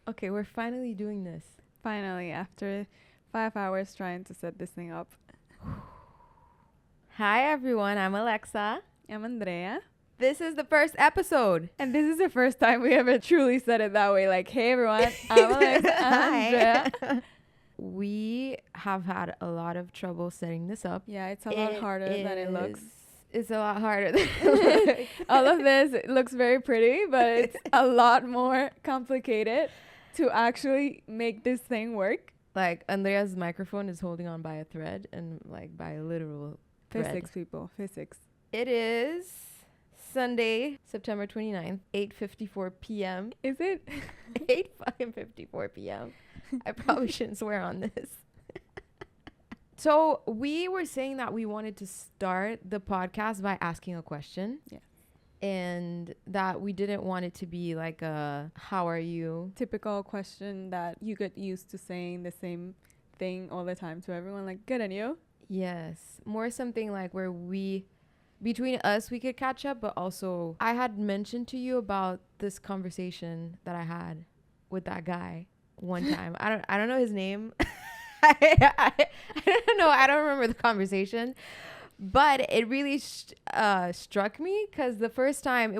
Okay, we're finally doing this. Finally, after 5 hours trying to set this thing up. Hi, everyone. I'm Alexa. I'm Andrea. This is the first episode. And this is the first time we ever truly said it that way. Like, hey, everyone, I'm Alexa and Andrea. We have had a lot of trouble setting this up. Yeah, it's a lot harder than it looks. It's a lot harder than it looks. All of this, it looks very pretty, but it's a lot more complicated to actually make this thing work. Like, Andrea's microphone is holding on by a thread and, like, by a literal thread. Physics, people. Physics. It is Sunday, September 29th, 8:54 p.m. Is it? 8:54 p.m. I probably shouldn't swear on this. So we were saying that we wanted to start the podcast by asking a question. Yeah. And that we didn't want it to be like a, how are you? Typical question that you get used to saying the same thing all the time to everyone. Like, good, and you? Yes. More something like where between us, we could catch up. But also, I had mentioned to you about this conversation that I had with that guy one time. I don't know his name. I don't know. I don't remember the conversation. But it really struck me because it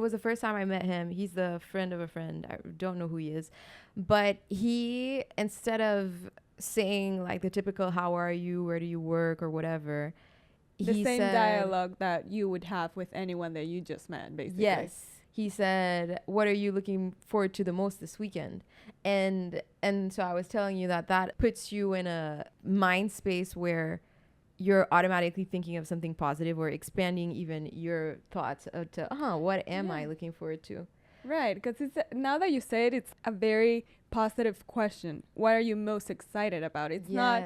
was the first time I met him. He's the friend of a friend. I don't know who he is. But he, instead of saying like the typical, how are you, where do you work, or whatever. The same dialogue that you would have with anyone that you just met, basically. Yes. He said, what are you looking forward to the most this weekend? And so I was telling you that puts you in a mind space where you're automatically thinking of something positive or expanding even your thoughts to, what am I looking forward to? Right, because now that you say it, it's a very positive question. What are you most excited about? It's not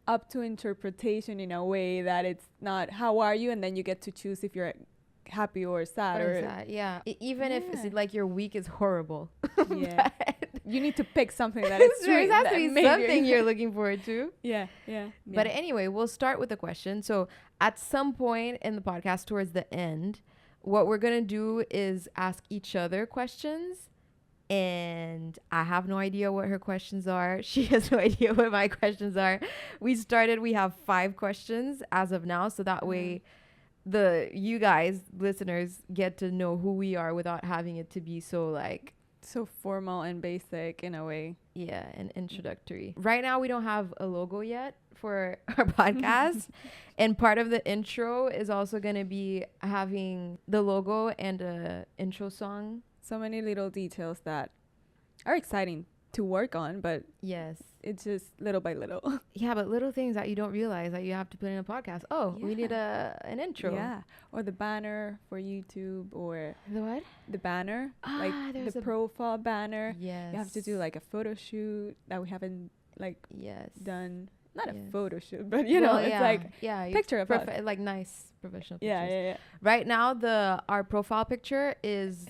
up to interpretation in a way that it's not, how are you? And then you get to choose if you're happy or sad. Even if it's like your week is horrible. Yeah. You need to pick something that is there has to be something you're looking forward to. Yeah. But anyway, we'll start with the question. So at some point in the podcast towards the end, what we're going to do is ask each other questions. And I have no idea what her questions are. She has no idea what my questions are. We have 5 questions as of now. So that way you guys, listeners, get to know who we are without having it to be so formal and basic in a way. Yeah, and introductory. Right now, we don't have a logo yet for our podcast. And part of the intro is also going to be having the logo and a intro song. So many little details that are exciting to work on, but yes, it's just little by little. Yeah, but little things that you don't realize that you have to put in a podcast. We need an intro. Yeah, or the banner for YouTube, or the what? The banner, like the profile banner. Yes, you have to do like a photo shoot that we haven't done. Not a photo shoot, but it's like picture of us. Like nice professional pictures. Yeah. Right now, our profile picture is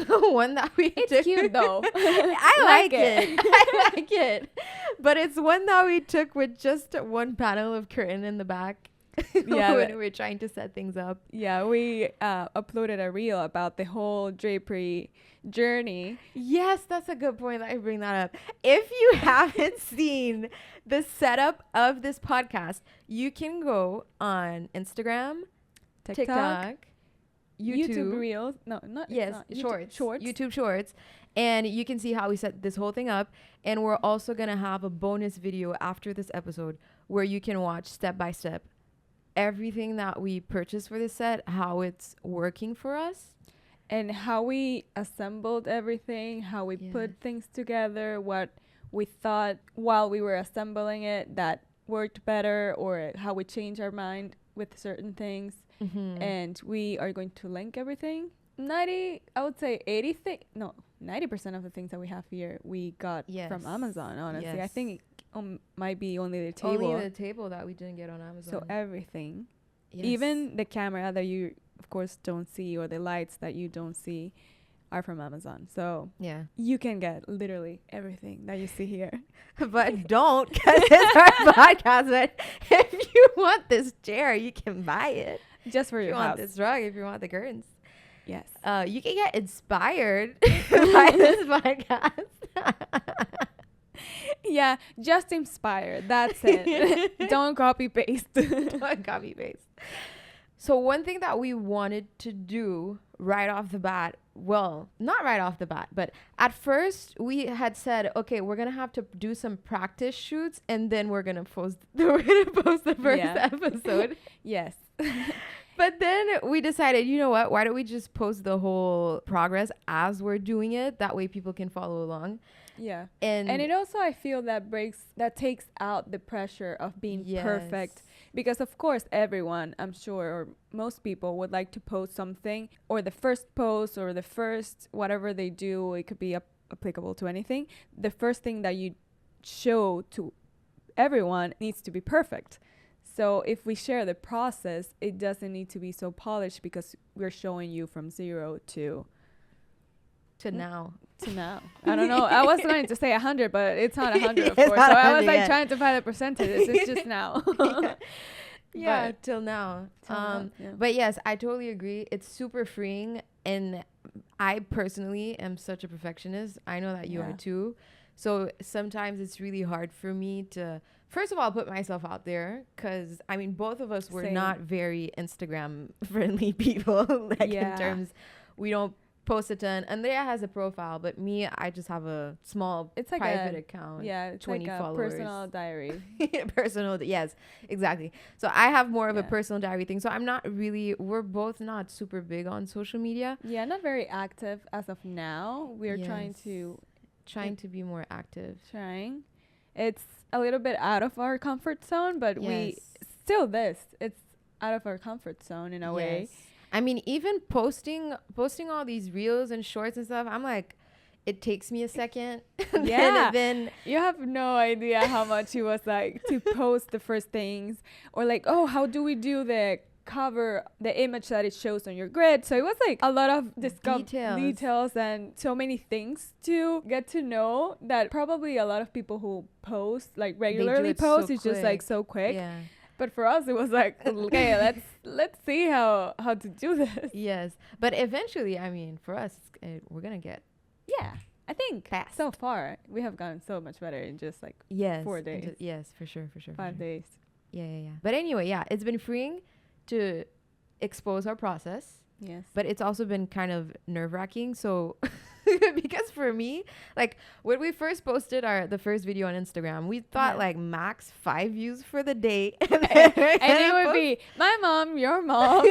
one that we took. It's cute though. I like it. I like it. But it's one that we took with just one panel of curtain in the back. When we were trying to set things up. Yeah, we uploaded a reel about the whole drapery journey. Yes, that's a good point that I bring that up. If you haven't seen the setup of this podcast, you can go on Instagram, TikTok, YouTube Reels. No, not Shorts. YouTube Shorts. And you can see how we set this whole thing up. And we're also going to have a bonus video after this episode where you can watch step by step everything that we purchased for this set, how it's working for us. And how we assembled everything, how we put things together, what we thought while we were assembling it that worked better, or how we changed our mind with certain things. Mm-hmm. And we are going to link everything. 90% of the things that we have here we got from Amazon, honestly. Yes. I think it might be only the table. Only the table that we didn't get on Amazon. So everything. Yes. Even the camera that you, of course, don't see, or the lights that you don't see, are from Amazon. So you can get literally everything that you see here. But don't, because it's our podcast. But if you want this chair, you can buy it. Just for your house. If you want this rug, if you want the curtains. Yes. You can get inspired by this podcast. Yeah, just inspire. That's it. Don't copy paste. Don't copy paste. So one thing that we wanted to do right off the bat, well, not right off the bat, but at first we had said, okay, we're gonna have to do some practice shoots, and then we're gonna post the first episode. Yes. But then we decided, you know what? Why don't we just post the whole progress as we're doing it? That way people can follow along. Yeah. And it also, I feel that takes out the pressure of being perfect. Because of course, everyone, I'm sure, or most people would like to post something, or the first post, or the first whatever they do, it could be applicable to anything. The first thing that you show to everyone needs to be perfect. So if we share the process, it doesn't need to be so polished, because we're showing you from 0 to now. I don't know. I was going to say 100, but it's not 100, of It's course. not So I was 100 like yet. trying to find the percentages. It's just now. Yeah, But- till now. yeah. But yes, I totally agree. It's super freeing, and I personally am such a perfectionist. I know that you are Yeah. too. So sometimes it's really hard for me to, first of all, put myself out there, because I mean, both of us were Same. not very Instagram friendly people. Like Yeah. in terms, we don't post a ton. Andrea has a profile, but me, I just have a small It's like private account. Yeah, it's 20 like a followers. personal diary. Personal, yes, exactly. So I have more of a Yeah. personal diary thing. So I'm not really, we're both not super big on social media. Yeah, not very active as of now. We're trying Trying to be more active. It's a little bit out of our comfort zone, but it's out of our comfort zone in a way. I mean, even posting all these reels and shorts and stuff, I'm like, it takes me a second. Yeah. then You have no idea how much it was like to post the first things, or like, oh, how do we do the cover, the image that it shows on your grid. So it was like a lot of details and so many things to get to know, that probably a lot of people who post, like regularly post, it's just like so quick. Yeah. But for us, it was like, okay, let's see how to do this. Yes. But eventually, I mean, for us, we're going to get. Yeah. I think fast. so far we have gotten so much better in just like 4 days. Yes, for sure. 5 days. Yeah. But anyway, yeah, it's been freeing to expose our process. Yes. But it's also been kind of nerve-wracking. So because for me, like when we first posted the first video on Instagram, we thought like max 5 views for the day. and it would be my mom, your mom,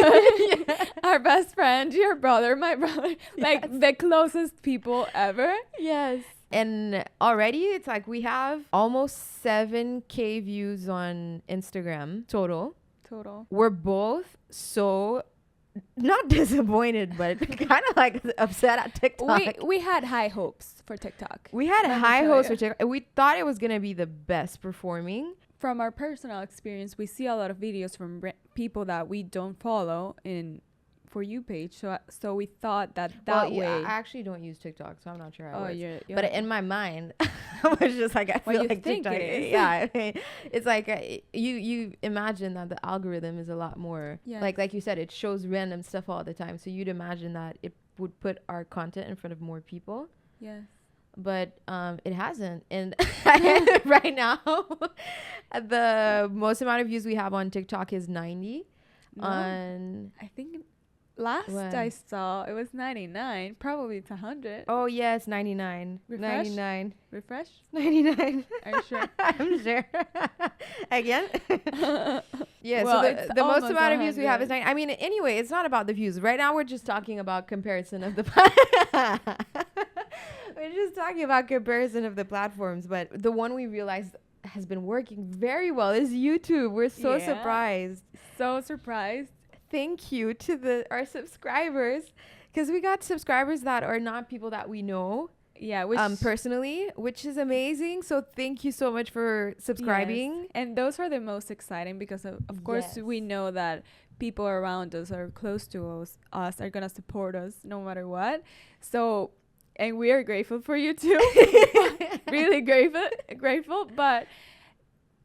our best friend, your brother, my brother, like the closest people ever. Yes. And already it's like we have almost 7K views on Instagram total. We're both so not disappointed, but kind of like upset at TikTok. We had high hopes for TikTok. We had high hopes for TikTok. We thought it was going to be the best performing. From our personal experience, we see a lot of videos from people that we don't follow in For You page. So we thought that way. I actually don't use TikTok, so I'm not sure how it works. You're but in my mind, I was just like, I feel like TikTok. Yeah, I mean, it's like you imagine that the algorithm is a lot more like you said, it shows random stuff all the time. So you'd imagine that it would put our content in front of more people. Yes. But it hasn't. And right now, the most amount of views we have on TikTok is 90. I think last I saw it was 99. Probably it's 100. Oh yes, 99. Refresh? 99. Refresh? 99. Are you sure? I'm sure. Again? Yeah, well, so the most amount of views we have is 90. I mean, anyway, it's not about the views. Right now we're just talking about comparison of the we're just talking about comparison of the platforms, but the one we realized has been working very well is YouTube. We're so surprised. So surprised. Thank you to our subscribers, because we got subscribers that are not people that we know personally, which is amazing. So thank you so much for subscribing. Yes. And those are the most exciting, because of course we know that people around us or close to us are gonna support us no matter what. So, and we are grateful for you too. Really grateful, but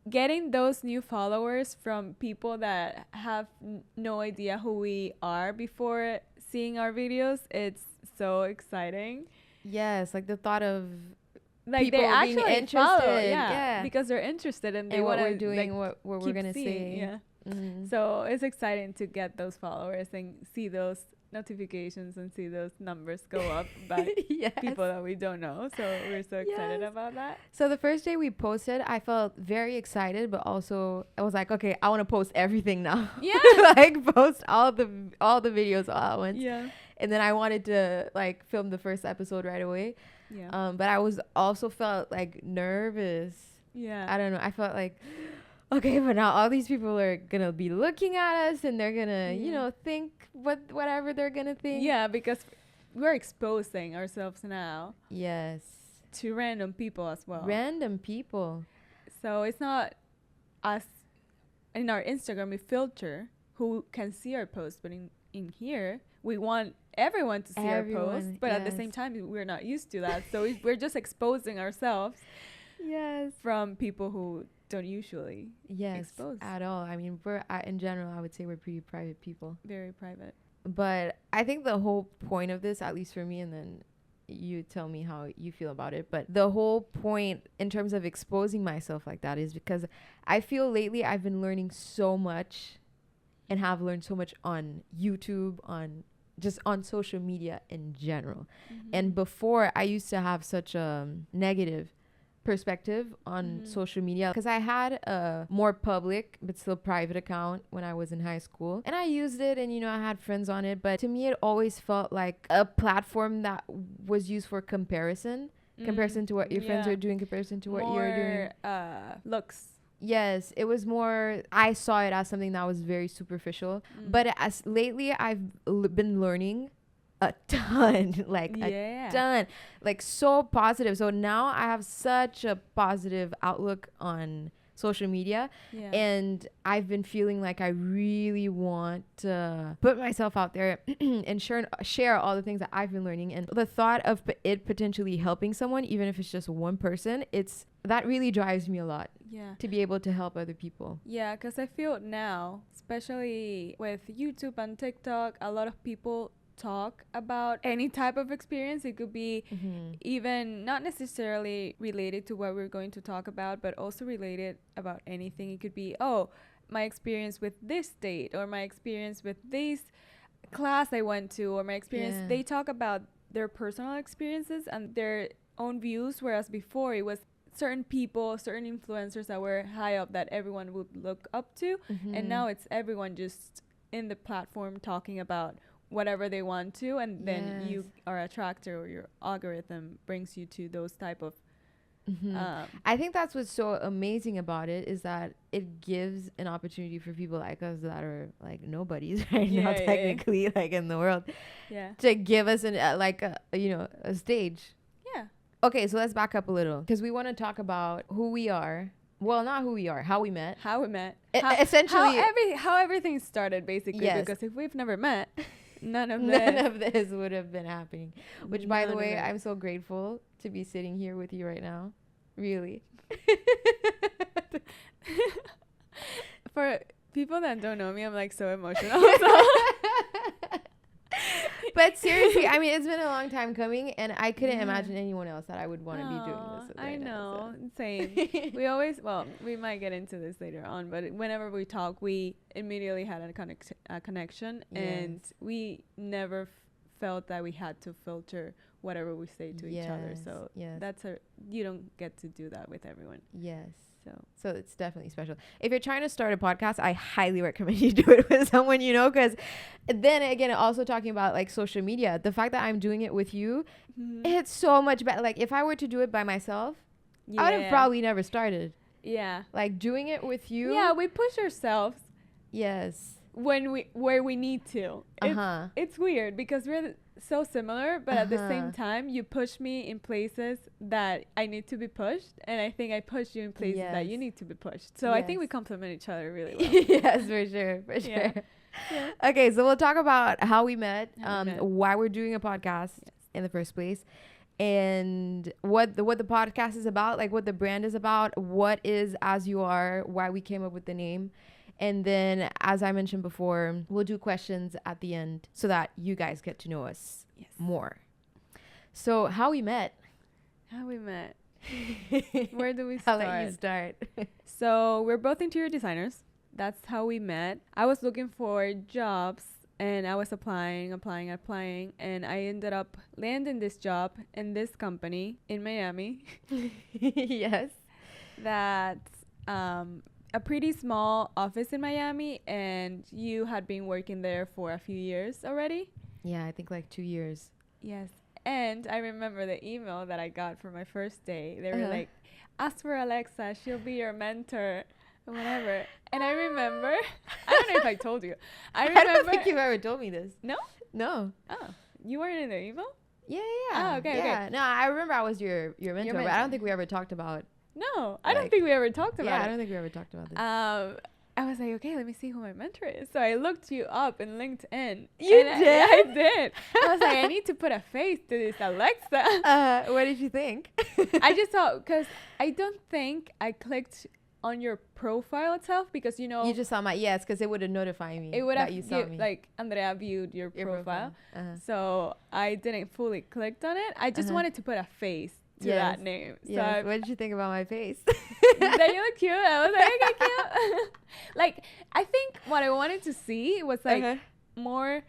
getting those new followers from people that have no idea who we are before seeing our videos, it's so exciting. Yes, like the thought of like people they being actually interested. follow, Yeah. because they're interested and they And what want we're to doing, like what we're keep gonna seeing, say. yeah. Mm-hmm. So it's exciting to get those followers and see those notifications and see those numbers go up by Yes. people that we don't know. So we're so excited Yes. about that. So the first day we posted, I felt very excited, but also I was like, okay, I want to post everything now. Yeah. Like post all the videos all at once. Yeah. And then I wanted to like film the first episode right away. Yeah. But I was also felt like nervous. Yeah. I don't know. I felt like, okay, but now all these people are gonna be looking at us and they're gonna, you know, think whatever they're gonna think. Yeah, because we're exposing ourselves now. Yes. To random people as well. Random people. So it's not us in our Instagram we filter who can see our posts, but in here we want everyone to see our posts, but at the same time we're not used to that. So we're just exposing ourselves. Yes. From people who don't usually expose at all. I mean, we're in general, I would say we're pretty private people. Very private. But I think the whole point of this, at least for me, and then you tell me how you feel about it, but the whole point in terms of exposing myself like that is because I feel lately I've been learning so much and have learned so much on YouTube, on just on social media in general. Mm-hmm. And before I used to have such a negative perspective on social media because I had a more public but still private account when I was in high school, and I used it, and you know, I had friends on it, but to me it always felt like a platform that was used for comparison to what your friends are doing, comparison to what you're doing. Looks. Yes, it was more, I saw it as something that was very superficial, but as lately I've been learning a ton, like a ton, like so positive. So now I have such a positive outlook on social media, and I've been feeling like I really want to put myself out there and share all the things that I've been learning. And the thought of it potentially helping someone, even if it's just one person, that really drives me a lot. Yeah. To be able to help other people. Yeah, because I feel now, especially with YouTube and TikTok, a lot of people talk about any type of experience. It could be even not necessarily related to what we're going to talk about, but also related about anything. It could be, my experience with this date, or my experience with this class I went to, or my experience. Yeah. They talk about their personal experiences and their own views, whereas before it was certain people, certain influencers that were high up that everyone would look up to, and now it's everyone just in the platform talking about whatever they want to, and then you are attracted, or your algorithm brings you to those type of I think that's what's so amazing about it, is that it gives an opportunity for people like us that are like nobodies right now, technically, like in the world, to give us an a stage. Okay, so let's back up a little, because we want to talk about who we are. Well, not who we are, how we met. Essentially, how everything started, basically. Yes. Because if we've never met, none of this would have been happening. Which, by the way, I'm so grateful to be sitting here with you right now. Really. For people that don't know me, I'm like so emotional. But seriously, I mean, it's been a long time coming, and I couldn't imagine anyone else that I would want to be doing this with. I know, same. We might get into this later on, but whenever we talk, we immediately had a connection, and we never felt that we had to filter whatever we say to each other. So you don't get to do that with everyone. Yes. So it's definitely special. If you're trying to start a podcast, I highly recommend you do it with someone you know, because then again, also talking about like social media, the fact that I'm doing it with you, it's so much better. Like if I were to do it by myself, I would have probably never started. Yeah. Like doing it with you. Yeah, we push ourselves. Yes. Where we need to. It's weird because we're so similar, but at the same time you push me in places that I need to be pushed, and I think I push you in places that you need to be pushed. So I think we complement each other really well. Yes, for sure. Yeah. Okay, so we'll talk about how we met, why we're doing a podcast in the first place, and what the podcast is about, like what the brand is about, what is As You Are, why we came up with the name. And then, as I mentioned before, we'll do questions at the end so that you guys get to know us more. So, how we met? Where do we I'll start? let you start. So we're both interior designers. That's how we met. I was looking for jobs and I was applying, and I ended up landing this job in this company in Miami. Yes. That's a pretty small office in Miami, and you had been working there for a few years already. Yeah, I think like 2 years. Yes. And I remember the email that I got for my first day. They were Uh-huh. like, ask for Alexa, she'll be your mentor, or whatever. And I remember, I don't know if I told you. I remember. I don't think you've ever told me this. No? No. Oh, you weren't in the email? Yeah, yeah. Oh, okay, yeah. okay. No, I remember I was your mentor, but I don't think we ever talked about. No, I don't Like, think we ever talked about Yeah, it. I don't think we ever talked about this. I was like, okay, let me see who my mentor is. So I looked you up in LinkedIn. You and did? I did. I was like, I need to put a face to this Alexa. What did you think? I just thought, because I don't think I clicked on your profile itself, because, You just saw my, yes, because it would have notified me it would that have you saw me. like Andrea viewed your profile. Uh-huh. So I didn't fully clicked on it. I just Uh-huh. wanted to put a face to Yes. that name. So Yes. What did you think about my face? that you look cute. I was like, okay, cute. Like, I think what I wanted to see was like Uh-huh. more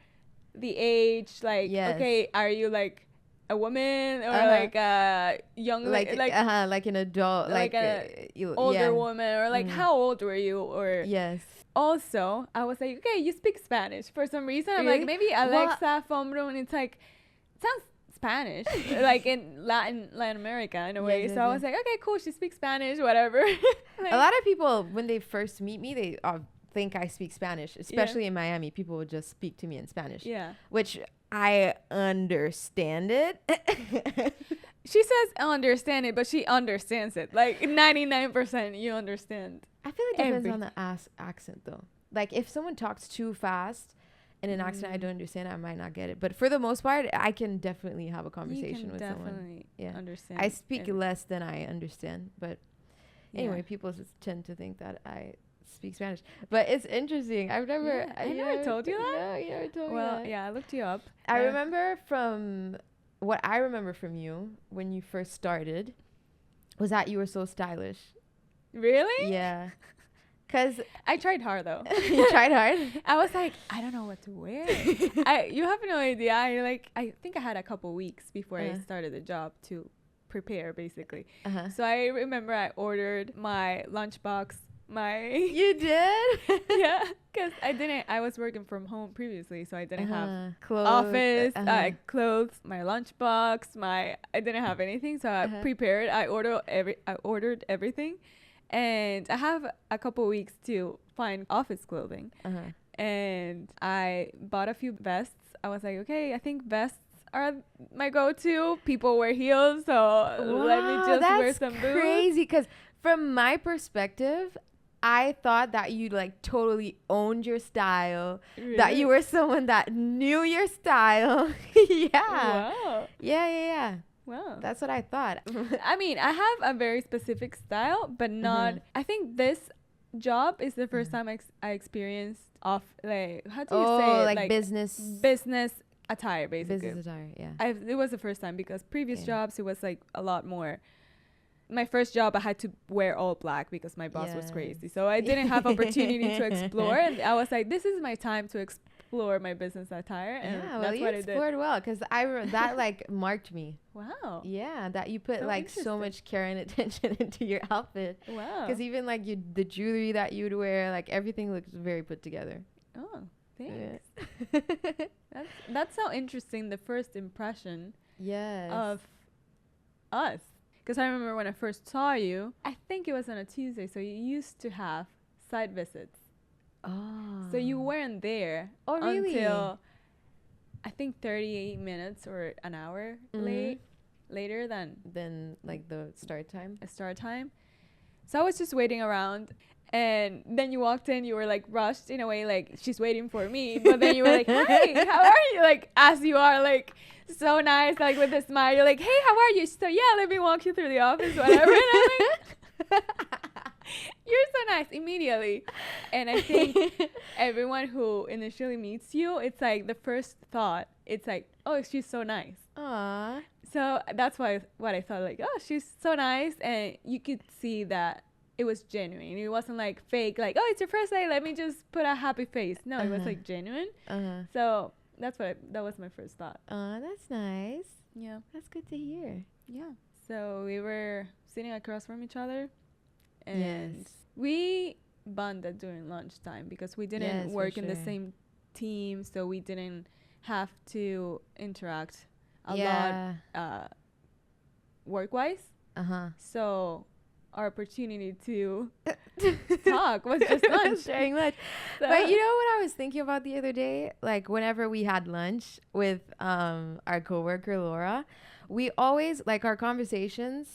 the age. Like, Yes. okay, are you like a woman or Uh-huh. like a young like like an adult, like older yeah. woman, or like Mhm. how old were you? Or Yes. also, I was like, okay, you speak Spanish. For some reason, I'm Really? like, maybe Alexa from and it's like, it sounds Spanish, like in Latin America in a way. Yes, So yes, I was like, okay, cool, she speaks Spanish, whatever. Like, A lot of people, when they first meet me, they think I speak Spanish, especially in Miami. People would just speak to me in Spanish, yeah. which I understand it. She says understand it, but she understands it. Like 99% you understand. I feel like it depends on the accent, though. Like, if someone talks too fast in an accent I don't understand, I might not get it. But for the most part, I can definitely have a conversation with someone. Definitely Yeah. understand. I speak less than I understand, but anyway, Yeah. people just tend to think that I speak Spanish. But it's interesting. I've never. Yeah, I never told you that? No, you never told me Well, that. yeah, I looked you up. I remember from what I remember from you when you first started was that you were so stylish. Really? Yeah. Because I tried hard though. you tried hard. I was like, I don't know what to wear. You have no idea. I think I had a couple weeks before I started the job to prepare, basically. Uh-huh. So I remember I ordered my lunchbox. You did? Yeah, because I was working from home previously, so I didn't have clothes, office, clothes, my lunchbox, I didn't have anything, so I prepared. I ordered everything, and I have a couple weeks to find office clothing, and I bought a few vests. I was like, okay, I think vests are my go-to. People wear heels, so let me just wear some boots. That's crazy, because from my perspective, I thought that you like totally owned your style, Really? that you were someone that knew your style. Yeah. Wow. Yeah. Wow. That's what I thought. I mean, I have a very specific style, but not. I think this job is the first time I experienced like, how do you say it? Like business attire, basically. business attire. Yeah. It was the first time, because previous jobs it was like a lot more. My first job, I had to wear all black because my boss was crazy. So I didn't have opportunity to explore. And I was like, this is my time to explore my business attire. And Yeah, well, that's you what I did. explored well, because that like marked me. Wow. Yeah, that you put So like so interesting. much care and attention into your outfit. Wow. Because even like the jewelry that you'd wear, like everything looks very put together. Oh, thanks. Yeah. That's so interesting, the first impression Yes. of us. Because I remember when I first saw you, I think it was on a Tuesday, so you used to have site visits. Oh. So you weren't there Oh, really? until I think 38 minutes or an hour later than Then like the start time. a start time. So I was just waiting around, and then you walked in, you were like rushed in a way, like she's waiting for me, but then you were like, hi, how are you? Like, as you are, like so nice, like with a smile, you're like, hey, how are you? So yeah, let me walk you through the office, whatever. And I'm like, you're so nice immediately. And I think everyone who initially meets you, it's like the first thought, it's like, oh, she's so nice. Aw. So that's why what I thought, like, oh, she's so nice, and you could see that it was genuine. It wasn't like fake, like, oh, it's your first day, let me just put a happy face. No, it was like genuine. So that was my first thought. Oh, that's nice. Yeah. That's good to hear. Yeah. So we were sitting across from each other, and we bonded during lunchtime because we didn't work in the same team, so we didn't have to interact a lot work-wise. So our opportunity to talk was just lunch. During lunch. So. But you know what I was thinking about the other day? Like whenever we had lunch with our coworker Laura, we always, like, our conversations,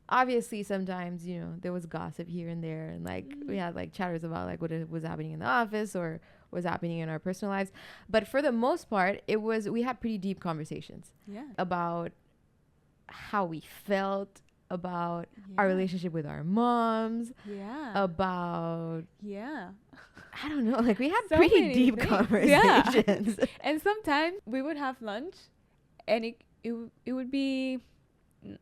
obviously sometimes, you know, there was gossip here and there, and like we had like chatters about like what was happening in the office or was happening in our personal lives. But for the most part, we had pretty deep conversations about how we felt, about our relationship with our moms, about I don't know, like we had so pretty deep conversations. And sometimes we would have lunch and it would be,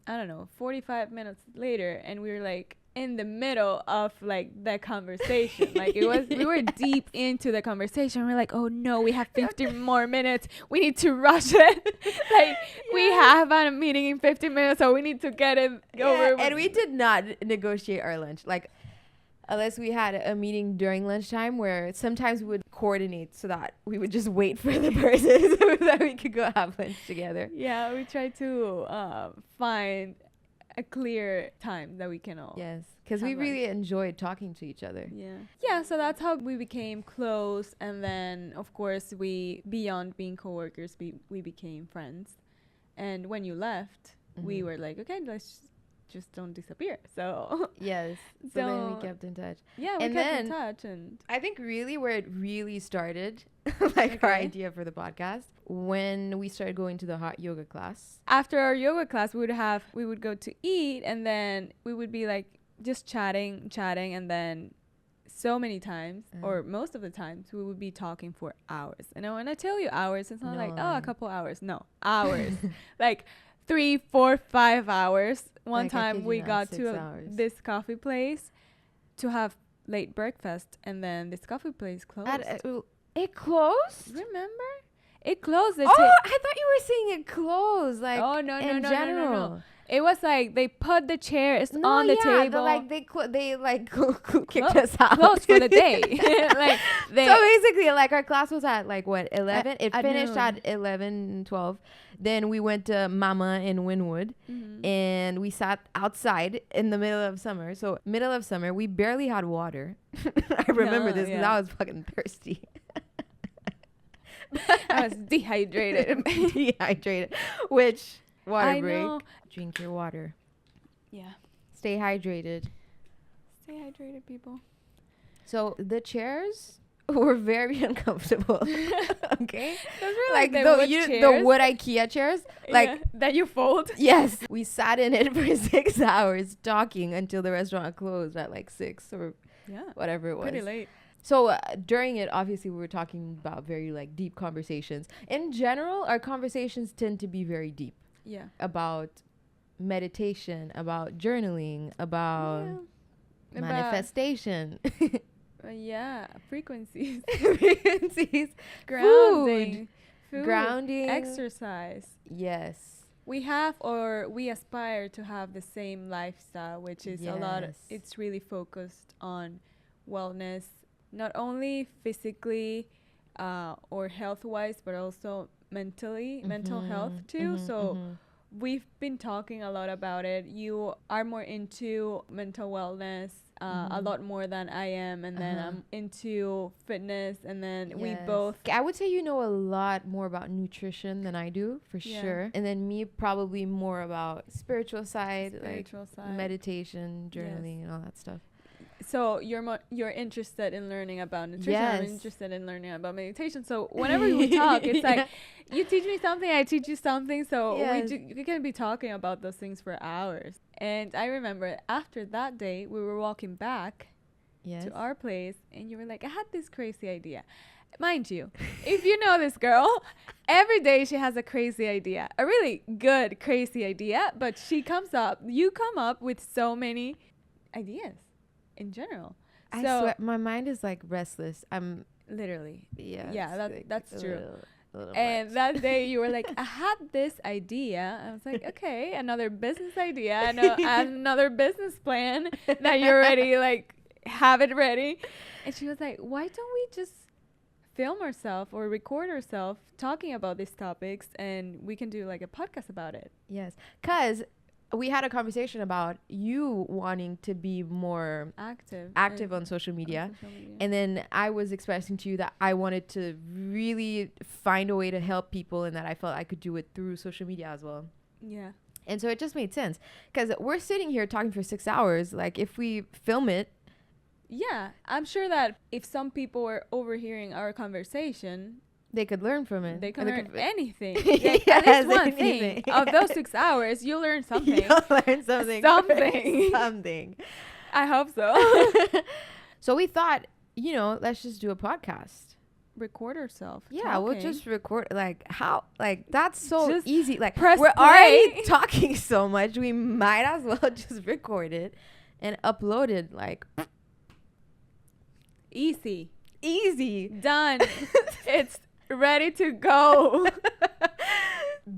I don't know, 45 minutes later, and we were like in the middle of like the conversation. Like it was, we were deep into the conversation. We're like, oh no, we have 15 more minutes. We need to rush it. Like we have a meeting in 15 minutes, so we need to get it over. And we did not negotiate our lunch. Like, unless we had a meeting during lunchtime where sometimes we would coordinate so that we would just wait for the person so that we could go have lunch together. Yeah, we tried to find a clear time that we can all. Yes, because we really enjoyed talking to each other. Yeah, so that's how we became close. And then, of course, we, beyond being coworkers, we became friends. And when you left, we were like, okay, let's just don't disappear. So yes, so then we kept in touch. Yeah, we kept in touch. And I think really where it really started, like our idea for the podcast, when we started going to the hot yoga class. After our yoga class, we would go to eat, and then we would be like just chatting, and then so many times, or most of the times, we would be talking for hours. And when I tell you hours, it's not like, oh, a couple hours. No, hours. Like 3, 4, 5 hours. One time we got to this coffee place to have late breakfast, and then this coffee place closed. It closed? Remember? It closed. I thought you were saying it closed. Like, oh, no. It was like they put the chairs on the table. They kicked us out. Closed for the day. So basically, like, our class was at like what, 11? It finished at 11, 12. Then we went to Mama in Wynwood, and we sat outside in the middle of summer. So middle of summer, we barely had water. I remember this because I was fucking thirsty. I was dehydrated. Which water break? Drink your water. Yeah. Stay hydrated. Stay hydrated, people. So the chairs were very uncomfortable. Okay. Those were like the wood IKEA chairs, like that you fold. Yes. We sat in it for 6 hours talking until the restaurant closed at like 6 or whatever it was. Pretty late. So during it, obviously, we were talking about very like deep conversations. In general, our conversations tend to be very deep. Yeah. About meditation, about journaling, about manifestation. Frequencies. Grounding. Food. Grounding. Exercise. Yes. We aspire to have the same lifestyle, which is it's really focused on wellness, not only physically or health-wise, but also mental health too. So we've been talking a lot about it. You are more into mental wellness a lot more than I am, and then I'm into fitness, and then we both... I would say you know a lot more about nutrition than I do, for sure. And then me probably more about spiritual side, meditation, journaling, and all that stuff. So you're interested in learning about nutrition. I'm interested in learning about meditation. So whenever we talk, it's like you teach me something, I teach you something. So we can be talking about those things for hours. And I remember after that day, we were walking back to our place, and you were like, I had this crazy idea. mind you, if you know this girl, every day she has a crazy idea, a really good crazy idea, but you come up with so many ideas in general. I So swear, my mind is like restless. I'm literally, yeah. yeah, Like that's true. A little And much. that day you were like, I had this idea. I was like, okay, another business idea, another business plan that you already like have it ready. And she was like, why don't we just film ourselves or record ourselves talking about these topics and we can do like a podcast about it? Yes, because we had a conversation about you wanting to be more active on social media. And then I was expressing to you that I wanted to really find a way to help people and that I felt I could do it through social media as well. Yeah. And so it just made sense because we're sitting here talking for 6 hours. Like if we film it. Yeah, I'm sure that if some people were overhearing our conversation, they could learn from it. They can learn anything. Yes, at least one thing. Of those 6 hours, you'll learn something. You'll learn something. Something. I hope so. So we thought, let's just do a podcast. Record ourselves. Yeah, we'll just record. Like, how? Like, that's so just easy. Like, we're play. Already talking so much. We might as well just record it and upload it. Like, easy. Done. It's ready to go.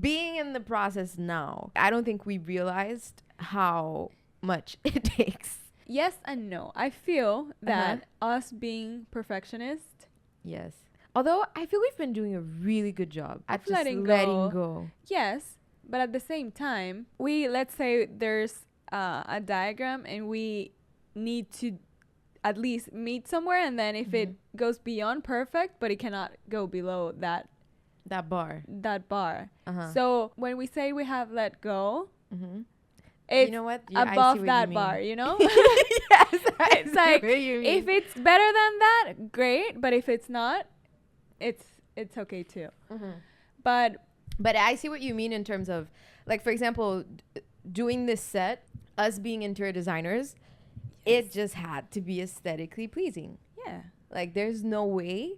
Being in the process now, I don't think we realized how much it takes. Yes and no. I feel that us being perfectionists. Yes. Although I feel we've been doing a really good job at just letting go. Yes. But at the same time, let's say there's a diagram and we need to at least meet somewhere, and then if it goes beyond perfect, but it cannot go below that bar. So when we say we have let go, it's above that bar, Yes, it's like if it's better than that, great, but if it's not, it's okay too. But I see what you mean in terms of, like, for example, doing this set, us being interior designers, it just had to be aesthetically pleasing. Yeah. Like, there's no way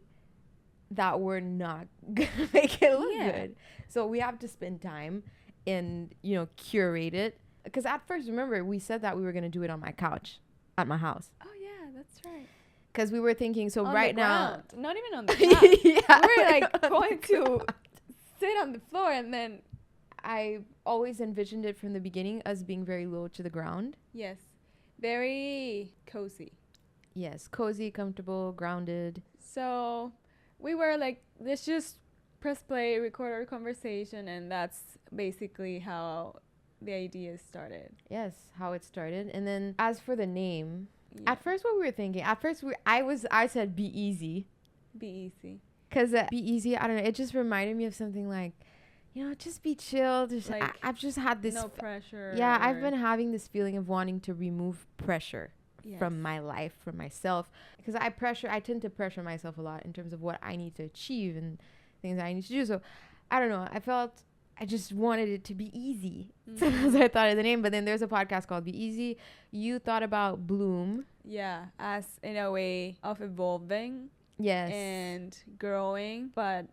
that we're not going to make it look good. So we have to spend time and, curate it. Because at first, remember, we said that we were going to do it on my couch at my house. Oh, yeah, that's right. Because we were thinking, so on right now. Not even on the couch. Yeah, we were like going to sit on the floor, and then. I always envisioned it from the beginning as being very low to the ground. Yes. Very cozy. Yes, cozy, comfortable, grounded. So we were like, let's just press play, record our conversation, and that's basically how the idea started. Yes, how it started. And then as for the name, at first what we were thinking, I said be easy. Be easy. Because be easy, I don't know, it just reminded me of something like, just be chill. Just like I've just had this. No pressure. Yeah, I've been having this feeling of wanting to remove pressure from my life, from myself. Because I tend to pressure myself a lot in terms of what I need to achieve and things I need to do. So, I don't know. I just wanted it to be easy. So that's what I thought of the name. But then there's a podcast called Be Easy. You thought about Bloom. Yeah, as in a way of evolving. Yes. And growing, but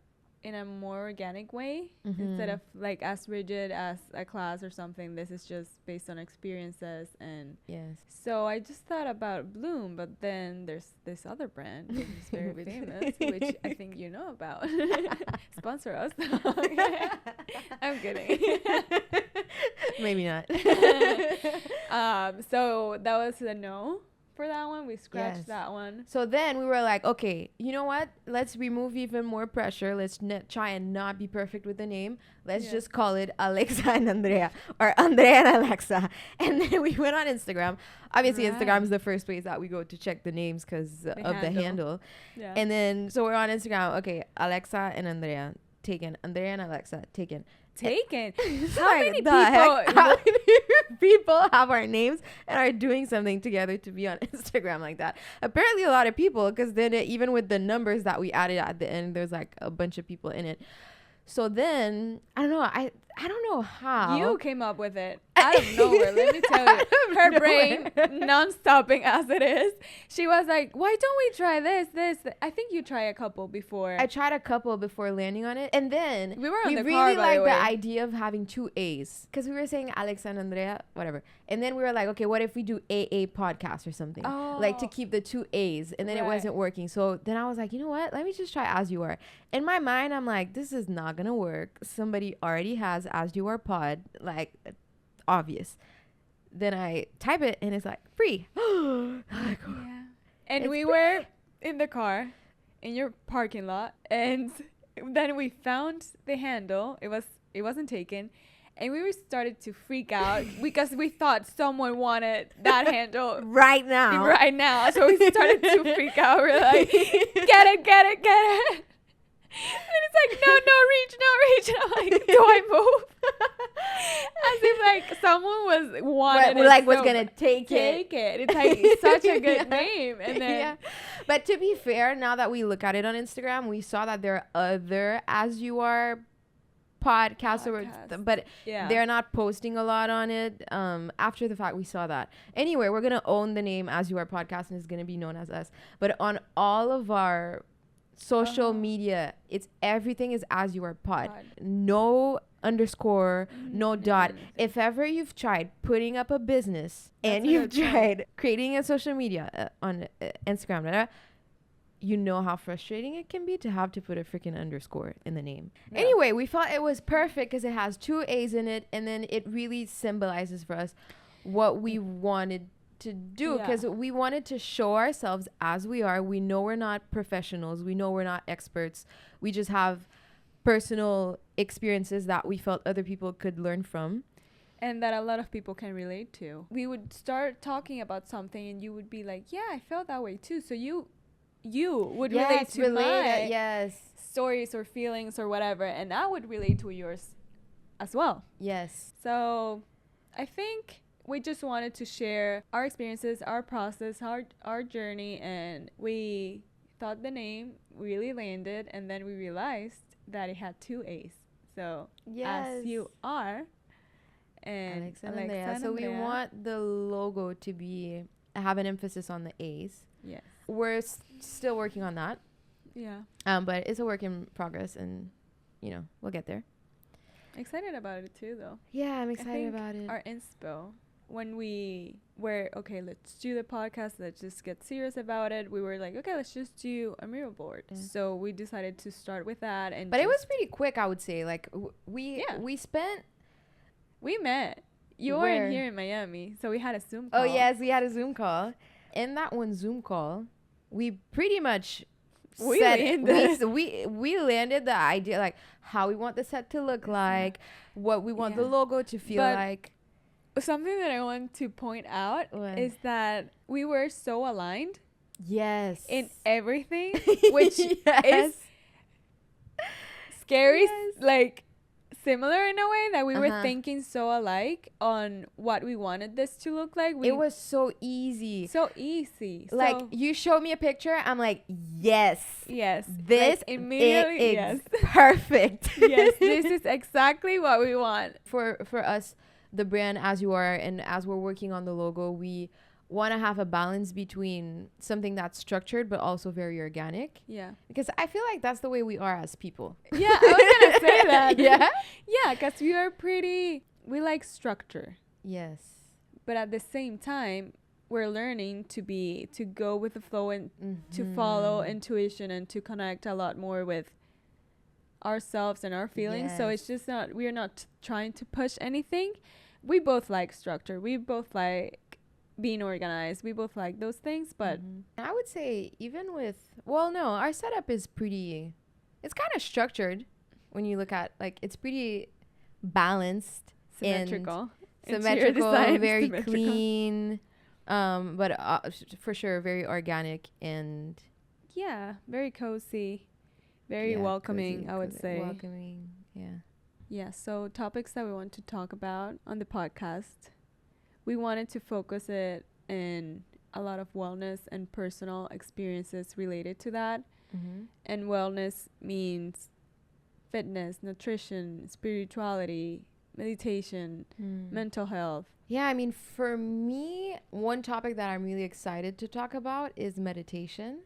in a more organic way, instead of like as rigid as a class or something. This is just based on experiences. And so I just thought about Bloom, but then there's this other brand which is very famous, which I think you know about. Sponsor us. I'm kidding. Maybe not. So that was a no for that one. We scratched that one. So then we were like, okay, you know what? Let's remove even more pressure. Let's try and not be perfect with the name. Let's just call it Alexa and Andrea, or Andrea and Alexa. And then we went on Instagram. Obviously, Instagram is the first place that we go to check the names because of the handle. Yeah. And then, so we're on Instagram. Okay, Alexa and Andrea, taken. Andrea and Alexa, taken. How many people have our names and are doing something together to be on Instagram like that? Apparently a lot of people, because then even with the numbers that we added at the end, there's like a bunch of people in it. So then I don't know how you came up with it. out of nowhere, let me tell you, her brain non-stopping as it is, she was like, why don't we try this? I think you tried a couple before. I tried a couple before landing on it, and then we were on the really car, by liked the the way. idea of having two A's, because we were saying Alexa and Andrea, whatever, and then we were like, okay, what if we do AA podcast or something, like to keep the two A's, and then it wasn't working. So then I was like, you know what, let me just try As You Are. In my mind, I'm like, this is not gonna work. Somebody already has As You Are pod, like, obvious. Then I type it and it's like free. Yeah. And we were in the car in your parking lot, and then we found the handle. It wasn't taken, and we started to freak out because we thought someone wanted that handle right now. So we started to freak out. We're like, get it. And it's like, no, reach. And I'm like, do I move? As if like someone was gonna take it. It's like such a good name. And then But to be fair, now that we look at it on Instagram, we saw that there are other As You Are podcasts, but they're not posting a lot on it. After the fact, we saw that. Anyway, we're gonna own the name As You Are podcast, and it's gonna be known as us. But on all of our social media, it's everything is As You Are pod. No underscore, no dot. If ever you've tried putting up a business and you've tried creating a social media on Instagram, you know how frustrating it can be to have to put a freaking underscore in the name. Anyway, we thought it was perfect because it has two A's in it, and then it really symbolizes for us what we wanted to do, because we wanted to show ourselves as we are. We know we're not professionals. We know we're not experts. We just have personal experiences that we felt other people could learn from, and that a lot of people can relate to. We would start talking about something and you would be like, yeah, I felt that way too. So you would relate to my stories or feelings or whatever, and I would relate to yours as well. Yes. So I think we just wanted to share our experiences, our process, our journey, and we thought the name really landed, and then we realized that it had two A's. So As You Are and Alexa and Andrea. So we want the logo to have an emphasis on the A's. Yes. We're still working on that. Yeah. But it's a work in progress, and we'll get there. Excited about it too, though. Yeah, I'm excited about it. Our inspo, when we were, okay, let's do the podcast, let's just get serious about it, we were like, okay, let's just do a mural board. So we decided to start with that. But it was pretty quick, I would say. Like, we met. You weren't here in Miami, so we had a Zoom call. Oh, yes, we had a Zoom call. In that one Zoom call, we pretty much we landed the idea, like, how we want the set to look like, what we want the logo to feel like. Something that I want to point out is that we were so aligned. Yes. In everything, which is scary, like similar in a way, that we were thinking so alike on what we wanted this to look like. It was so easy. Like, you showed me a picture, I'm like, yes, this like, immediately is perfect. Yes, this is exactly what we want for us. The brand As You Are, and as we're working on the logo, we want to have a balance between something that's structured but also very organic. Yeah. Because I feel like that's the way we are as people. Yeah, I was going to say that. Yeah? Yeah, because we like structure. Yes. But at the same time, we're learning to go with the flow and to follow intuition and to connect a lot more with ourselves and our feelings. So it's just we're not trying to push anything. We both like structure. We both like being organized. We both like those things. But I would say even our setup is it's kind of structured when you look at, like, it's pretty balanced. Symmetrical, very clean. But for sure, very organic and very cozy. Very welcoming, I would say. Welcoming, yeah. Yeah, so topics that we want to talk about on the podcast. We wanted to focus it in a lot of wellness and personal experiences related to that. And wellness means fitness, nutrition, spirituality, meditation, mental health. Yeah, I mean, for me, one topic that I'm really excited to talk about is meditation,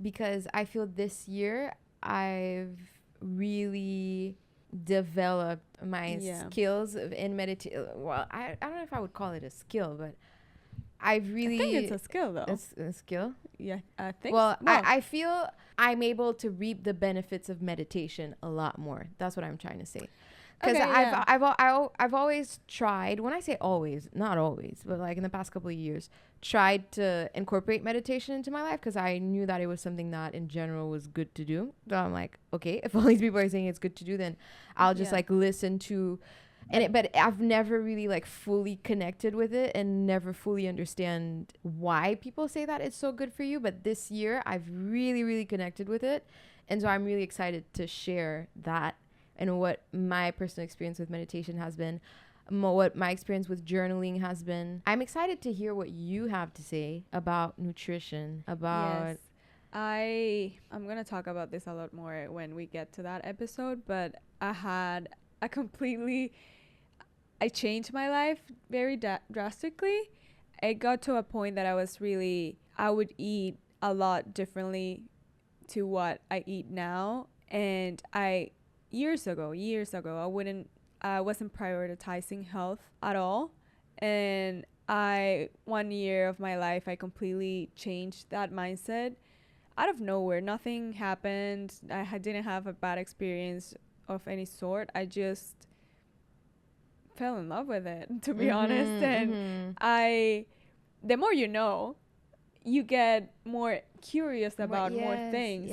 because I feel this year I've really developed my skills in meditation. Well, I don't know if I would call it a skill, but I've really... I think it's a skill, though. It's a skill? Yeah, I think well, I feel I'm able to reap the benefits of meditation a lot more. That's what I'm trying to say. Because I've always tried, when I say always, not always, but like in the past couple of years, tried to incorporate meditation into my life because I knew that it was something that in general was good to do. So I'm like, okay, if all these people are saying it's good to do, then I'll just like listen to... but I've never really like fully connected with it and never fully understand why people say that it's so good for you. But this year I've really, really connected with it. And so I'm really excited to share that and what my personal experience with meditation has been, what my experience with journaling has been. I'm excited to hear what you have to say about nutrition, about... Yes. I'm going to talk about this a lot more when we get to that episode, but I had a completely... I changed my life very drastically. It got to a point that I would eat a lot differently to what I eat now. And years ago, I wasn't prioritizing health at all. And 1 year of my life, I completely changed that mindset out of nowhere. Nothing happened. I didn't have a bad experience of any sort. I just fell in love with it, to be honest. And the more you know, you get more curious about more things.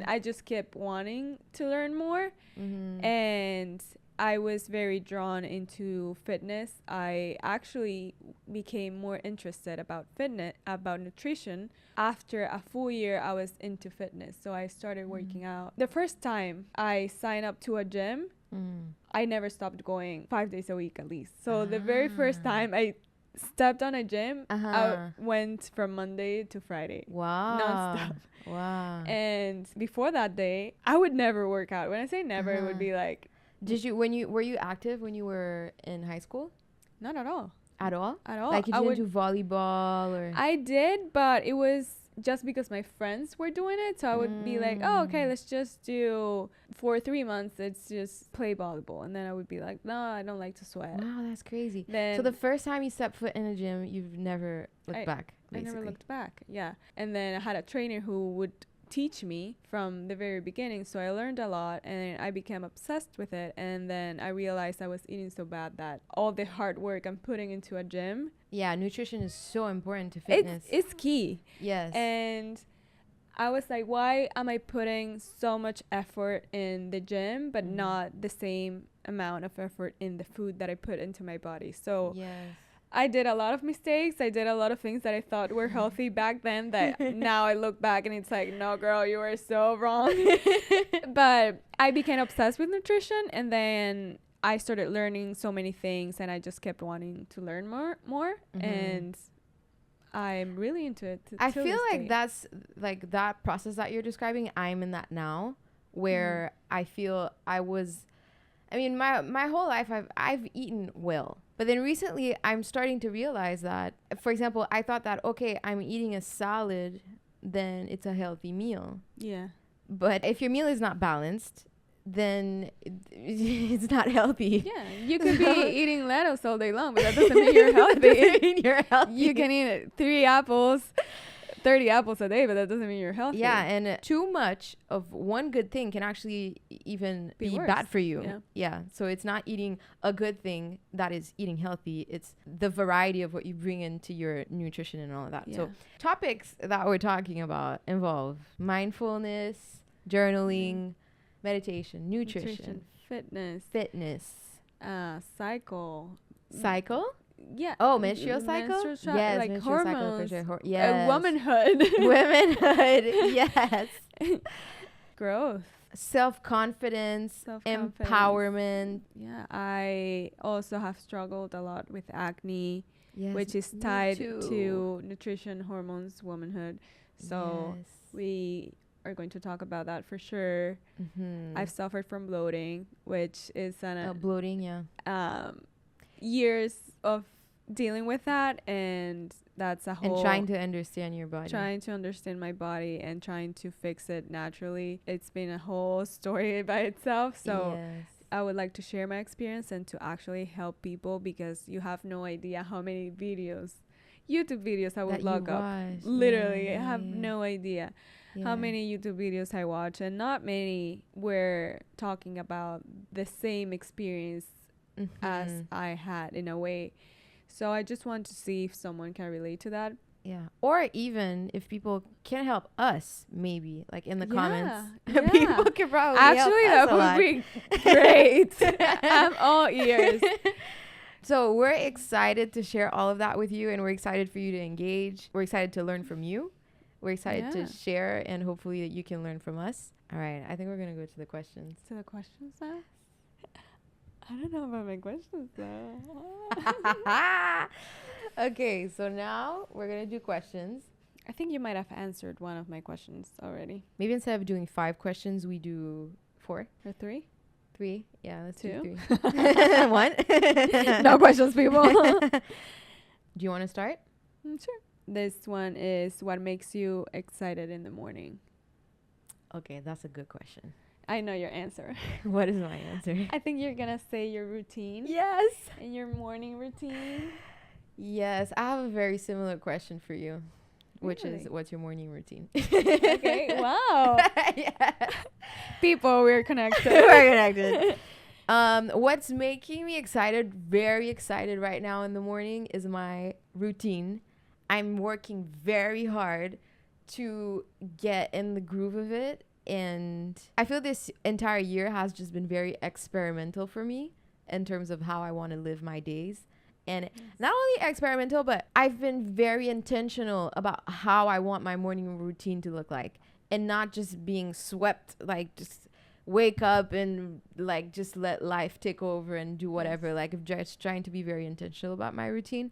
I just kept wanting to learn more. And I was very drawn into fitness. I actually became more interested about nutrition after a full year I was into fitness. So I started working out. The first time I signed up to a gym, I never stopped going 5 days a week at least. So the very first time I stepped on a gym, I went from Monday to Friday. Wow. Nonstop. Wow. And before that day, I would never work out. When I say never, it would be like... Were you active when you were in high school? Not at all. At all? At all. Like you didn't do volleyball or... I did, but it was just because my friends were doing it. So I would be like, oh, okay, let's just do... For 3 months, let's just play volleyball. And then I would be like, no, I don't like to sweat. Wow, that's crazy. Then so the first time you stepped foot in a gym, you've never looked back, basically. I never looked back, yeah. And then I had a trainer who would teach me from the very beginning, so I learned a lot and I became obsessed with it. And then I realized I was eating so bad that all the hard work I'm putting into a gym... Yeah, nutrition is so important to fitness. It's key. Yes. And I was like, why am I putting so much effort in the gym but not the same amount of effort in the food that I put into my body? So I did a lot of mistakes. I did a lot of things that I thought were healthy back then that now I look back and it's like, no, girl, you were so wrong. But I became obsessed with nutrition, and then I started learning so many things, and I just kept wanting to learn more. And I'm really into it. I feel like that's like that process that you're describing. I'm in that now, where I feel I mean, my whole life I've eaten well. But then recently I'm starting to realize that, for example, I thought that, okay, I'm eating a salad, then it's a healthy meal. Yeah. But if your meal is not balanced, then it's not healthy. Yeah. You could be eating lettuce all day long, but that doesn't mean you're healthy. You can eat 3 apples, 30 apples a day, but that doesn't mean you're healthy. Yeah, and too much of one good thing can actually even be bad for you. Yeah. So it's not eating a good thing that is eating healthy. It's the variety of what you bring into your nutrition and all of that. Yeah. So topics that we're talking about involve mindfulness, journaling, meditation, nutrition, fitness, cycle. Cycle? Yeah. Oh, menstrual cycle? Yes, like menstrual hormones. Cycle for sure. Yes. Womanhood. Yes. Growth. Self-confidence, empowerment. Yeah. I also have struggled a lot with acne, which is tied to nutrition, hormones, womanhood. So we are going to talk about that for sure. I've suffered from bloating, which is bloating, yeah. Years of dealing with that, and that's a whole, and trying to understand your body, trying to understand my body and trying to fix it naturally. It's been a whole story by itself. So yes. I would like to share my experience and to actually help people, because you have no idea how many YouTube videos I would look up. Literally, I have no idea how many YouTube videos I watch, and not many were talking about the same experience as I had, in a way. So I just want to see if someone can relate to that. Yeah. Or even if people can help us, maybe, like in the comments. People can probably actually help us that would be great. I'm all ears. So we're excited to share all of that with you, and we're excited for you to engage. We're excited to learn from you. We're excited to share, and hopefully that you can learn from us. All right. I think we're going to go to the questions. To the questions now? I don't know about my questions though. Okay, so now we're going to do questions. I think you might have answered one of my questions already. Maybe instead of doing 5 questions, we do 4 or 3. 3? Yeah, let's 2. do 3. 1? No questions, people. Do you want to start? Sure. This one is, what makes you excited in the morning? Okay, that's a good question. I know your answer. What is my answer? I think you're going to say your routine. Yes. In your morning routine. Yes, I have a very similar question for you, which Really? is, what's your morning routine? Okay, wow. Yeah. People, we're connected. We're connected. What's making me excited, very excited right now in the morning, is my routine. I'm working very hard to get in the groove of it. And I feel this entire year has just been very experimental for me in terms of how I want to live my days. And not only experimental, but I've been very intentional about how I want my morning routine to look like, and not just being swept, like just wake up and like just let life take over and do whatever. Like I'm just trying to be very intentional about my routine.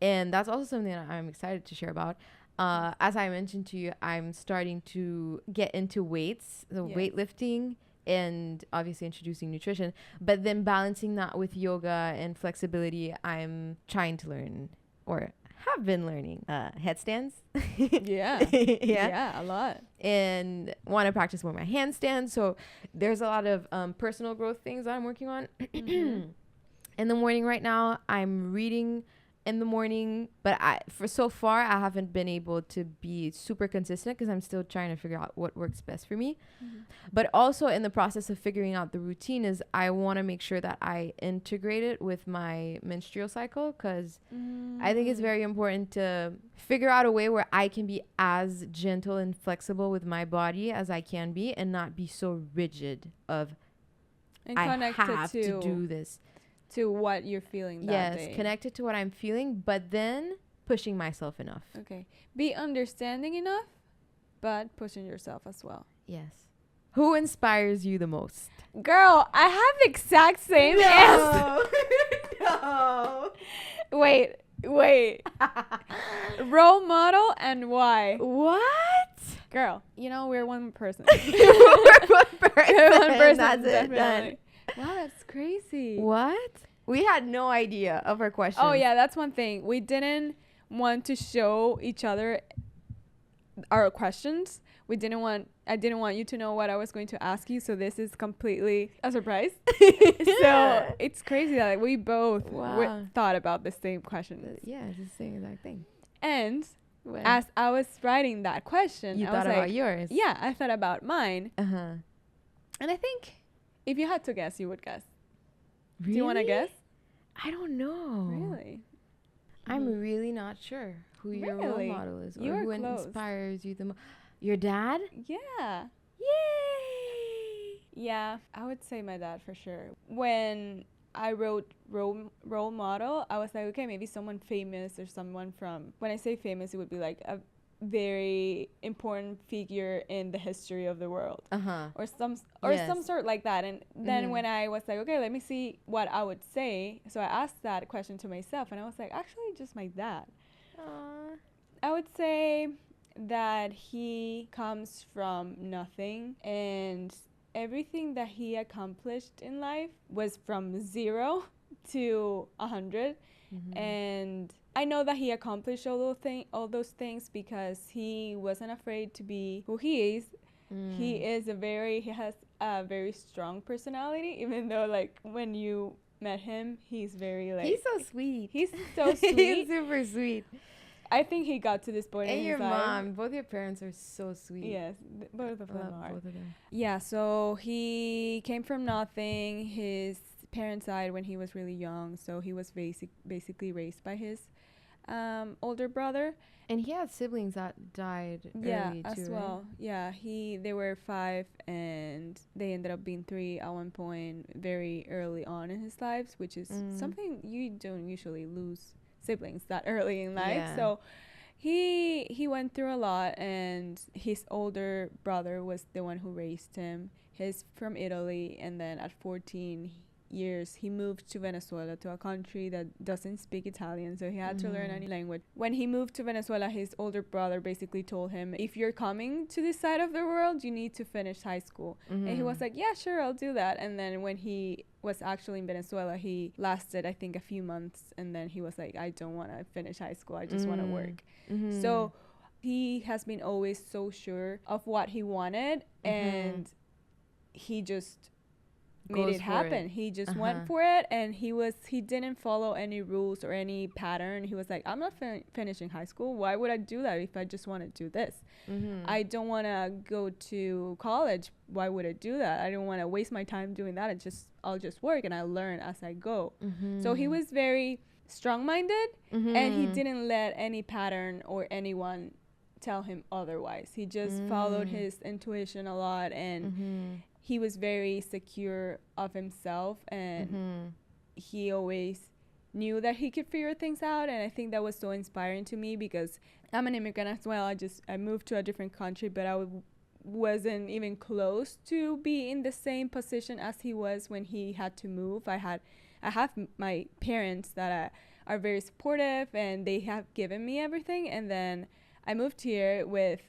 And that's also something that I'm excited to share about. As I mentioned to you, I'm starting to get into weights, weightlifting, and obviously introducing nutrition, but then balancing that with yoga and flexibility. I'm trying to learn, or have been learning, headstands. Yeah, a lot. And want to practice more my handstands. So there's a lot of personal growth things that I'm working on. In the morning right now, I'm reading in the morning, but so far I haven't been able to be super consistent because I'm still trying to figure out what works best for me. But also in the process of figuring out the routine is I want to make sure that I integrate it with my menstrual cycle, because I think it's very important to figure out a way where I can be as gentle and flexible with my body as I can be, and not be so rigid of and I have to do this. To what you're feeling that day. Yes, connected to what I'm feeling, but then pushing myself enough. Okay. Be understanding enough, but pushing yourself as well. Yes. Who inspires you the most? Girl, I have the exact same answer. No. Wait. Role model and why? What? Girl, we're one person. We're one person. We're one person. That's it. Done. Wow, that's crazy. What? We had no idea of our question. Oh, yeah, that's one thing. We didn't want to show each other our questions. I didn't want you to know what I was going to ask you, so this is completely a surprise. So it's crazy that we both thought about the same questions. Yeah, it's the same exact thing. And as I was writing that question, you thought about yours. Yeah, I thought about mine. And I think if you had to guess, you would guess. Really? Do you want to guess? I don't know. Really? I'm really not sure who your role model is, or who inspires you the most. Your dad? Yeah. Yay! Yeah, I would say my dad for sure. When I wrote role model, I was like, okay, maybe someone famous, or someone from, when I say famous, it would be like a very important figure in the history of the world, or some sort like that. And then when I was like, okay, let me see what I would say, so I asked that question to myself, and I was like, actually, just my dad. Aww. I would say that he comes from nothing, and everything that he accomplished in life was from 0 to 100. And I know that he accomplished all those things because he wasn't afraid to be who he is. He has a very strong personality, even though like when you met him, he's very like, he's so sweet. He's so sweet. He's super sweet. I think he got to this point And in your his life. mom, both your parents are so sweet. Yes, both of them are. Both of them. Yeah, so he came from nothing. His parents died when he was really young, so he was basically raised by his older brother. And he had siblings that died early as too, well. right? Yeah, they were 5 and they ended up being 3 at one point very early on in his lives, which is something you don't usually lose siblings that early in life. Yeah. So he went through a lot, and his older brother was the one who raised him. He's from Italy, and then at 14 years he moved to Venezuela, to a country that doesn't speak Italian, so he had to learn any language. When he moved to Venezuela, his older brother basically told him, if you're coming to this side of the world, you need to finish high school. And he was like, yeah, sure, I'll do that. And then when he was actually in Venezuela, he lasted I think a few months, and then he was like, I don't want to finish high school, I just want to work. So he has been always so sure of what he wanted, and he just made it happen. He just went for it, and he didn't follow any rules or any pattern. He was like, I'm not finishing high school. Why would I do that if I just want to do this? I don't want to go to college. Why would I do that? I don't want to waste my time doing that. I'll just work, and I'll learn as I go. So he was very strong-minded, and he didn't let any pattern or anyone tell him otherwise. He just followed his intuition a lot, and he was very secure of himself, and he always knew that he could figure things out. And I think that was so inspiring to me, because I'm an immigrant as well. I moved to a different country, but I wasn't even close to be in the same position as he was when he had to move. I have my parents that are very supportive, and they have given me everything. And then I moved here with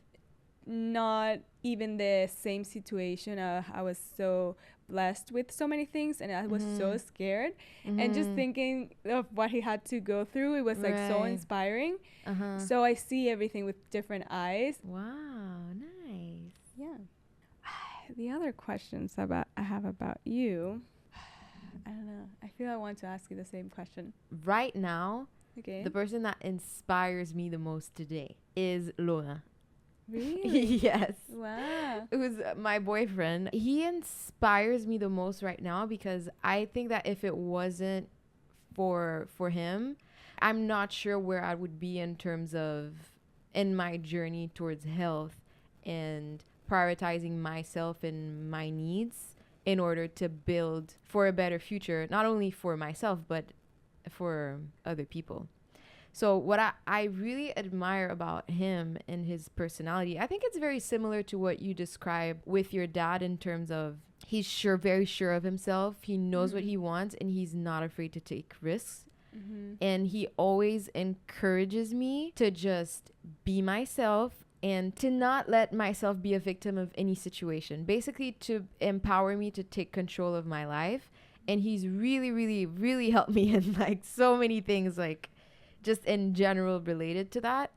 not even the same situation. I was so blessed with so many things, and I was so scared. And just thinking of what he had to go through, it was like so inspiring. So I see everything with different eyes. Wow, nice. Yeah. The other questions I have about you, I don't know. I feel I want to ask you the same question. Right now, Okay. the person that inspires me the most today is Luna. Really? Yes. Wow. It was my boyfriend. He inspires me the most right now, because I think that if it wasn't for him, I'm not sure where I would be in my journey towards health and prioritizing myself and my needs in order to build for a better future, not only for myself, but for other people. So what I really admire about him and his personality, I think it's very similar to what you described with your dad, in terms of he's very sure of himself. He knows what he wants, and he's not afraid to take risks. And he always encourages me to just be myself and to not let myself be a victim of any situation. Basically, to empower me to take control of my life. And he's really, really, really helped me in like so many things, like just in general related to that.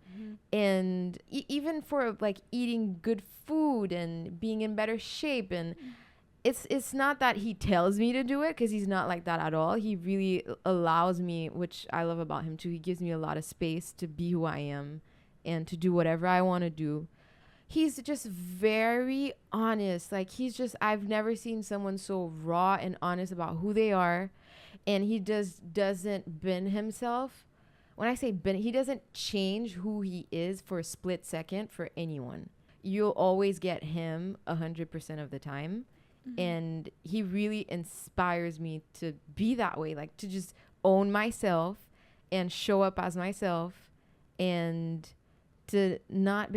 And even for like eating good food and being in better shape. And it's not that he tells me to do it, because he's not like that at all. He really allows me, which I love about him too. He gives me a lot of space to be who I am and to do whatever I want to do. He's just very honest. Like I've never seen someone so raw and honest about who they are. And he doesn't bend himself. When I say bend, he doesn't change who he is for a split second for anyone. You'll always get him 100% of the time. And he really inspires me to be that way, like to just own myself and show up as myself, and to not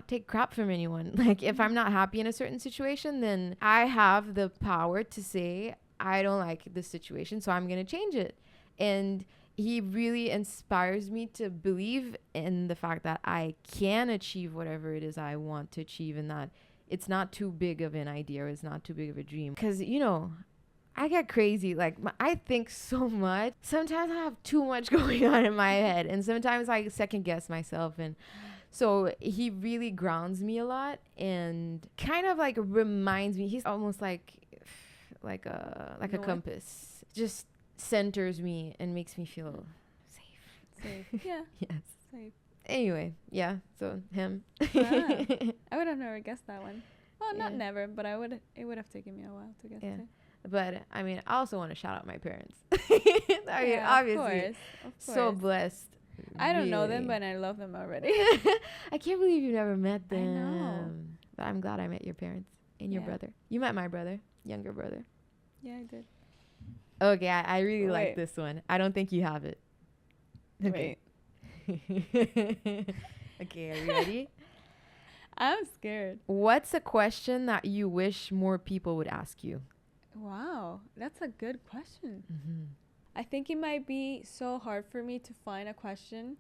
take crap from anyone. Like if I'm not happy in a certain situation, then I have the power to say, I don't like this situation, so I'm going to change it. And he really inspires me to believe in the fact that I can achieve whatever it is I want to achieve, and that it's not too big of an idea, or it's not too big of a dream. Because, you know, I get crazy. Like, I think so much. Sometimes I have too much going on in my head, and sometimes I second guess myself. And so he really grounds me a lot and kind of like reminds me. He's almost like a compass. Just centers me and makes me feel safe. Yeah. Yes. Safe. Anyway, yeah. So him. I would have never guessed that one. Well, not Yeah. never, but it would have taken me a while to guess Yeah. it. But I mean, I also want to shout out my parents. I mean, obviously, of course. so blessed. I don't know them, really. but I love them already. I can't believe you never met them. I know. But I'm glad I met your parents and your Yeah. brother. You met my brother, younger brother. Yeah, I did. Okay, I really like Wait. this one. I don't think you have it. Okay. Okay, are you ready? I'm scared. What's a question that you wish more people would ask you? Wow, that's a good question. Mm-hmm. I think it might be so hard for me to find a question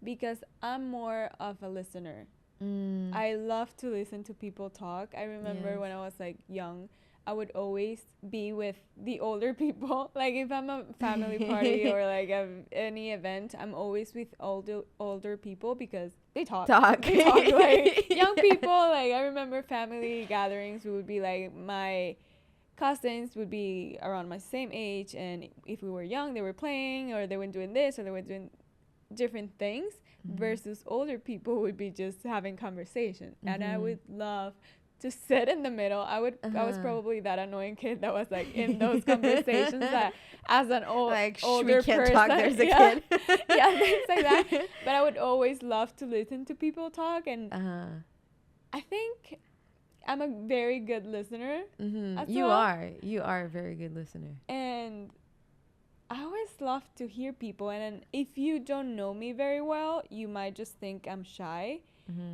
because I'm more of a listener. I love to listen to people talk. I remember when I was like young, I would always be with the older people. Like if I'm a family party or like any event, I'm always with older people because they talk. They talk like young people. Like I remember family gatherings would be like my cousins would be around my same age, and if we were young, they were playing or they were doing this or they were doing different things. Versus older people would be just having conversation, and I would love to sit in the middle. I was probably that annoying kid that was like in those conversations that as an older we can't person, talk, there's a kid. Yeah, things like that. But I would always love to listen to people talk, and I think I'm a very good listener. You are a very good listener, and I always love to hear people, and then if you don't know me very well, you might just think I'm shy.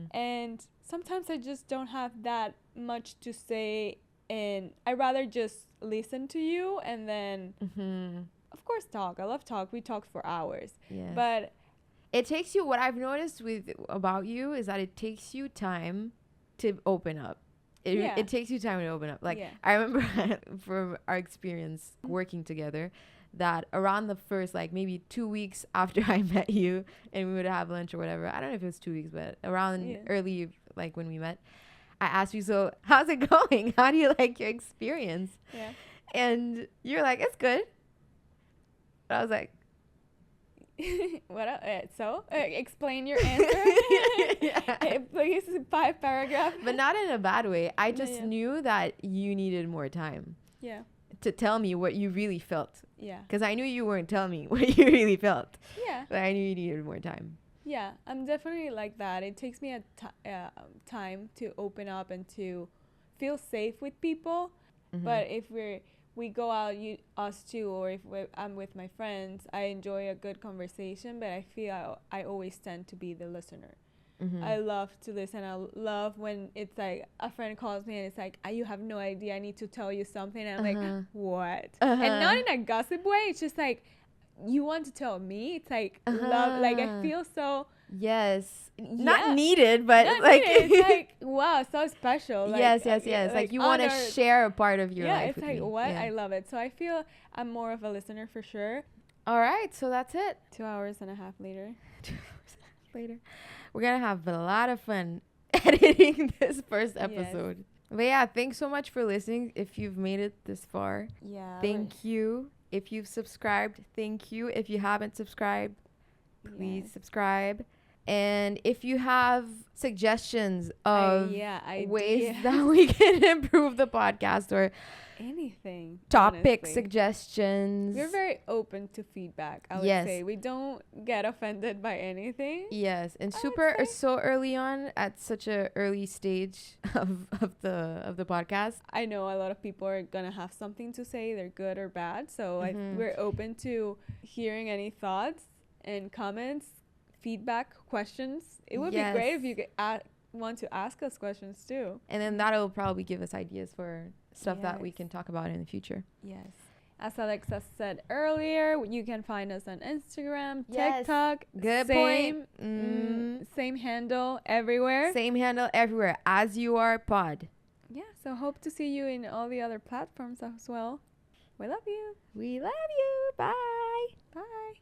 And sometimes I just don't have that much to say, and I rather just listen to you and then of course talk. I love talk. We talk for hours. yes. But it takes you, what I've noticed about you is that it takes you time to open up. It takes you time to open up. Like I remember from our experience working together, that around the first, like maybe 2 weeks after I met you and we would have lunch or whatever, I don't know if it was 2 weeks, but around early, like when we met, I asked you, so how's it going? How do you like your experience? Yeah. And you're like, it's good. But I was like, what? Explain your answer. Please, 5 paragraphs. But not in a bad way. I just knew that you needed more time. Yeah. To tell me what you really felt. Yeah. Because I knew you weren't telling me what you really felt. Yeah. But I knew you needed more time. Yeah, I'm definitely like that. It takes me time to open up and to feel safe with people. But if we go out, us two, or if I'm with my friends, I enjoy a good conversation, but I feel I always tend to be the listener. I love to listen. I love when it's like a friend calls me and it's like, you have no idea, I need to tell you something. And I'm like, what? And not in a gossip way. It's just like, you want to tell me? It's like love. Like I feel so. Yes. Not needed, but not like. Needed. It's like, wow, so special. Like, yes. Like you want to share a part of your life. Yeah, it's like, what? Yeah. I love it. So I feel I'm more of a listener for sure. All right. So that's it. 2 hours and a half later. 2 hours and a half later. We're going to have a lot of fun editing this first episode. But yeah, thanks so much for listening. If you've made it this far, thank you. If you've subscribed, thank you. If you haven't subscribed, please subscribe. And if you have suggestions of ways that we can improve the podcast or anything, topic honestly. Suggestions, we're very open to feedback. I would say we don't get offended by anything. Yes, and so early on at such a early stage of the podcast. I know a lot of people are gonna have something to say, they're good or bad. So we're open to hearing any thoughts and comments, feedback, questions. It would be great if you could want to ask us questions too. And then that'll probably give us ideas for stuff that we can talk about in the future. Yes. As Alexa said earlier, you can find us on Instagram, Yes. TikTok. Good same, point. Same handle everywhere. Same handle everywhere. As You Are Pod. Yeah, so hope to see you in all the other platforms as well. We love you. We love you. Bye. Bye.